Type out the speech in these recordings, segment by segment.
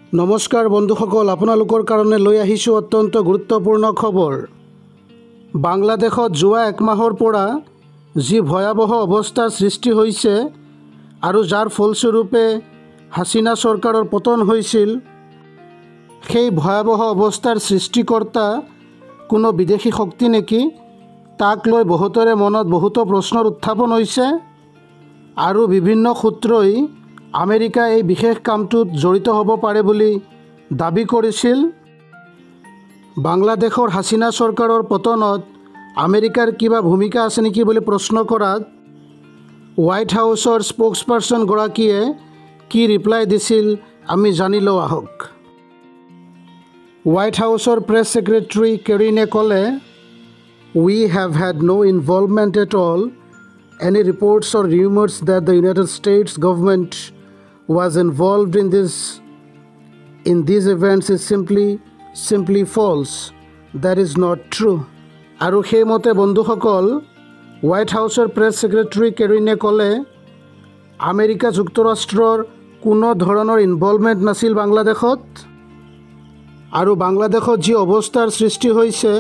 নমস্কাৰ বন্ধুসকল, আপোনালোকৰ কাৰণে লৈ আহিছোঁ অত্যন্ত গুৰুত্বপূৰ্ণ খবৰ। বাংলাদেশত যোৱা এক মাহৰ পৰা যি ভয়াৱহ অৱস্থাৰ সৃষ্টি হৈছে আৰু যাৰ ফলস্বৰূপে হাছিনা চৰকাৰৰ পতন হৈছিল, সেই ভয়াৱহ অৱস্থাৰ সৃষ্টিকৰ্তা কোনো বিদেশী শক্তি নেকি? তাক লৈ বহুতৰে মনত বহুতো প্ৰশ্নৰ উত্থাপন হৈছে আৰু বিভিন্ন সূত্ৰই আমেৰিকা এই বিশেষ কামটোত জড়িত হ'ব পাৰে বুলি দাবী কৰিছিল। বাংলাদেশৰ হাছিনা চৰকাৰৰ পতনত আমেৰিকাৰ কিবা ভূমিকা আছে নেকি বুলি প্ৰশ্ন কৰাত হোৱাইট হাউচৰ স্প'ক্সপাৰ্চনগৰাকীয়ে কি ৰিপ্লাই দিছিল আমি জানি লওঁ আহক। হোৱাইট হাউচৰ প্ৰেছ ছেক্ৰেটাৰী কেৰিনে ক'লে, "We have had no involvement at all. Any reports or rumors that the United States government was involved in these events is simply false. That is not true." আৰু সেইমতে বন্ধুসকল, white হাউচৰ press secretary কেৰিনে ক'লে, America যুক্তৰাষ্ট্ৰৰ কোনো ধৰণৰ involvement নাছিল বাংলাদেশত, আৰু বাংলাদেশত যি অৱস্থাৰ সৃষ্টি হৈছে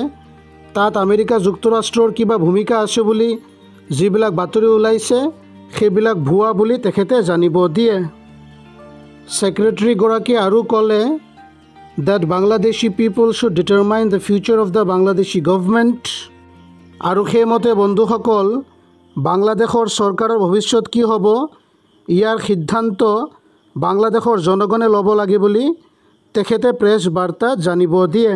তাত আমেৰিকা যুক্তৰাষ্ট্ৰৰ কিবা ভূমিকা আছে বুলি যিবিলাক বাতৰি ওলাইছে সেইবিলাক ভুৱা বুলি তেখেতে জানিব দিয়ে। ছেক্ৰেটাৰীগৰাকীয়ে আৰু ক'লে, "That Bangladeshi people should determine the future of the Bangladeshi government." আৰু সেইমতে বন্ধুসকল, বাংলাদেশৰ চৰকাৰৰ ভৱিষ্যত কি হ'ব ইয়াৰ সিদ্ধান্ত বাংলাদেশৰ জনগণে ল'ব লাগে বুলি তেখেতে প্ৰেছ বাৰ্তাত জানিব দিয়ে।